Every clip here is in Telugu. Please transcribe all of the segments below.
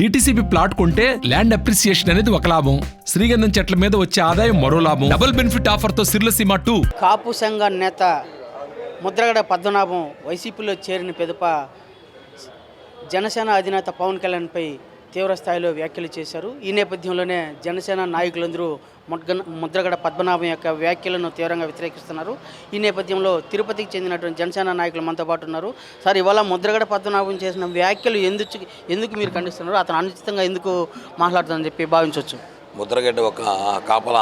డిటిసిపి ప్లాట్ కొంటే ల్యాండ్ అప్రిసియేషన్ అనేది ఒక లాభం, శ్రీగంధం చెట్ల మీద వచ్చే ఆదాయం మరో లాభం. డబుల్ బెనిఫిట్ ఆఫర్ తో సిర్లసీమ 2. కాపు సంఘ నేత ముద్రగడ పద్మనాభం వైసీపీలో చేరిన పిదప జనసేన అధినేత పవన్ కళ్యాణ్పై తీవ్ర స్థాయిలో వ్యాఖ్యలు చేశారు. ఈ నేపథ్యంలోనే జనసేన నాయకులందరూ ముద్రగడ పద్మనాభం యొక్క వ్యాఖ్యలను తీవ్రంగా వ్యతిరేకిస్తున్నారు. ఈ నేపథ్యంలో తిరుపతికి చెందినటువంటి జనసేన నాయకులు మనతో పాటు ఉన్నారు. సార్, ఇవాళ ముద్రగడ పద్మనాభం చేసిన వ్యాఖ్యలు ఎందుకు మీరు ఖండిస్తున్నారు? అతను అనుచితంగా ఎందుకు మాట్లాడుతుందని చెప్పి భావించవచ్చు? ముద్రగడ్డ ఒక కాపల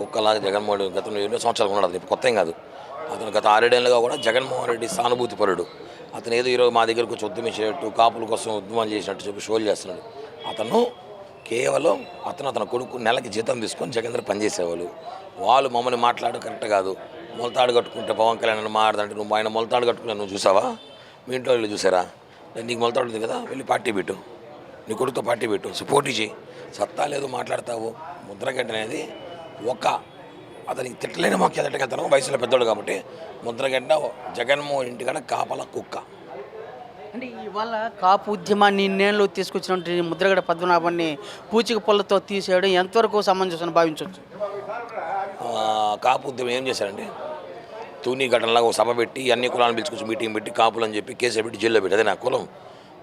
కుక్కలాగా జగన్మోహన్ రెడ్డి గతంలో ఎన్నో సంవత్సరాలు ఉన్నాడు. ఇప్పుడు కొత్త ఏం కాదు. అతను గత 6 ఏళ్ళుగా కూడా జగన్మోహన్ రెడ్డి సానుభూతి పరుడు. అతను ఏదో ఈరోజు మా దగ్గరకు వచ్చి ఉద్యమించేటట్టు, కాపుల కోసం ఉద్యమాలు చేసినట్టు చెప్పి షోలు చేస్తున్నాడు. అతను కేవలం అతని కొడుకు నెలకి జీతం తీసుకొని జగన్ దగ్గర పనిచేసేవాళ్ళు. వాళ్ళు మమ్మల్ని మాట్లాడడం కరెక్ట్ కాదు. మొలతాడు కట్టుకుంటే పవన్ కళ్యాణ్ మాట్లాడంటే నువ్వు ఆయన మొలతాడు కట్టుకుని నువ్వు చూసావా? మీ ఇంట్లో వాళ్ళు చూసారా? నీకు మొలతాడు ఉంది కదా, వెళ్ళి పార్టీ పెట్టు, నీ కొడుకుతో పార్టీ పెట్టు, పోటీ చేయి. సత్తా లేదు మాట్లాడతావు. ముద్రగడ్డ అనేది అతనికి తిట్టలేని మొక్క ఎదటకెళ్తాను, వయసులో పెద్దోడు కాబట్టి. ముద్రగడ్డ జగన్మోహన్ ఇంటికాడ కాపల కుక్క. అంటే ఇవాళ కాపు ఉద్యమాన్ని ఇన్నేళ్ళు తీసుకొచ్చినటువంటి ముద్రగడ పద్మనాభాన్ని పూచిక పొల్లతో తీసేయడం ఎంతవరకు సమంజసం భావించవచ్చు? కాపు ఉద్యమం ఏం చేశారండి? తూనీ ఘటనలాగా ఒక సభ పెట్టి అన్ని కులాలను పిలుచుకొచ్చి మీటింగ్ పెట్టి కాపులు అని చెప్పి కేసులు పెట్టి జైల్లో పెట్టి, అదే నా కులం.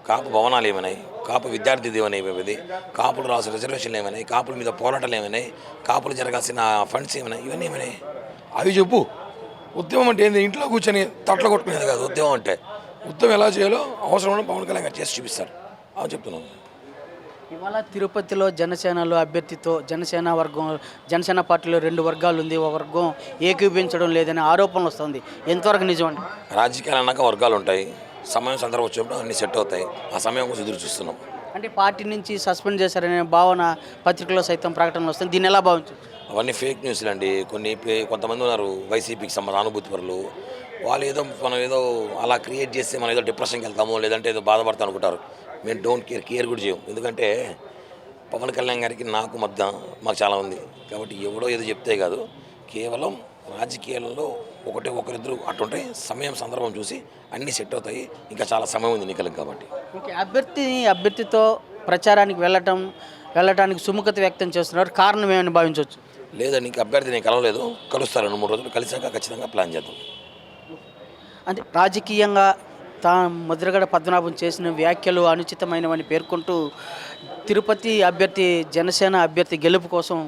కాపు భవనాలు ఏమైనాయి? కాపు విద్యార్థి దీవెన ఏమైంది? కాపులు రాసిన రిజర్వేషన్లు ఏమైనాయి? కాపుల మీద పోరాటాలు ఏమైనాయి? కాపులు జరగాల్సిన ఫండ్స్ ఏమైనాయి? ఇవన్నీ ఏమైనాయి? అవి చెప్పు. ఉద్యమం అంటే ఏంది? ఇంట్లో కూర్చొని తట్ల కొట్టుకునేది కాదు ఉద్యమం అంటే. ఉద్యమం ఎలా చేయాలో అవసరం పవన్ కళ్యాణ్ గారు చేసి చూపిస్తారు. అని చెప్తున్నాను. ఇవాళ తిరుపతిలో జనసేనలో అభ్యర్థితో జనసేన పార్టీలో 2 వర్గాలు ఉంది. ఒక వర్గం ఏకీభించడం లేదనే ఆరోపణలు వస్తుంది. ఎంతవరకు నిజమండి? రాజకీయాలు అన్నాక వర్గాలు ఉంటాయి. సమయం సందర్భం వచ్చినప్పుడు అన్నీ సెట్ అవుతాయి. ఆ సమయం కోసం ఎదురు చూస్తున్నాం. అంటే పార్టీ నుంచి సస్పెండ్ చేశారనే భావన పత్రికలో సైతం ప్రకటనలు వస్తుంది. దీన్ని ఎలా భావించవచ్చు? అవన్నీ ఫేక్ న్యూస్లు అండి. కొంతమంది ఉన్నారు వైసీపీకి అనుభూతి పరులు. వాళ్ళు మనం ఏదో అలా క్రియేట్ చేస్తే మనం ఏదో డిప్రెషన్కి వెళ్తాము, లేదంటే ఏదో బాధపడతాం అనుకుంటారు. మేము డోంట్ కేర్ కూడా చేయం. ఎందుకంటే పవన్ కళ్యాణ్ గారికి నాకు మధ్య మాకు చాలా ఉంది కాబట్టి ఎవడో ఏదో చెప్తే కాదు. కేవలం రాజకీయాలలో ఒకరిద్దరు అటుంటే సమయం సందర్భం చూసి అన్నీ సెట్ అవుతాయి. ఇంకా చాలా సమయం ఉంది ఎన్నికలకు కాబట్టి. ఓకే, అభ్యర్థితో ప్రచారానికి వెళ్ళటానికి సుముఖత వ్యక్తం చేస్తున్నారు. కారణం ఏమని భావించవచ్చు? లేదండి, ఇంక అభ్యర్థి నేను కలవలేదు. కలుస్తారు 2-3 రోజులు. కలిసాక ఖచ్చితంగా ప్లాన్ చేద్దాం. అంటే రాజకీయంగా ముద్రగడ పద్మనాభం చేసిన వ్యాఖ్యలు అనుచితమైనవని పేర్కొంటూ తిరుపతి జనసేన అభ్యర్థి గెలుపు కోసం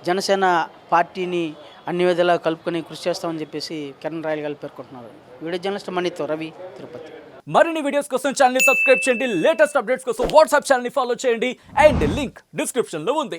జనసేన పార్టీని అన్ని విధాలా కలుపుకొని కృషి చేస్తామని చెప్పేసి కిరణ్ రాయల్ గారు పేర్కొంటున్నారు. వీడియో జర్నలిస్ట్ మనీతో రవి, తిరుపతి. మరిన్ని వీడియోస్ కోసం ఛానల్ ని సబ్స్క్రైబ్ చేయండి. లేటెస్ట్ అప్డేట్స్ కోసం వాట్సాప్ ఛానల్ ని ఫాలో చేయండి. అండ్ లింక్ డిస్క్రిప్షన్ లో ఉంది.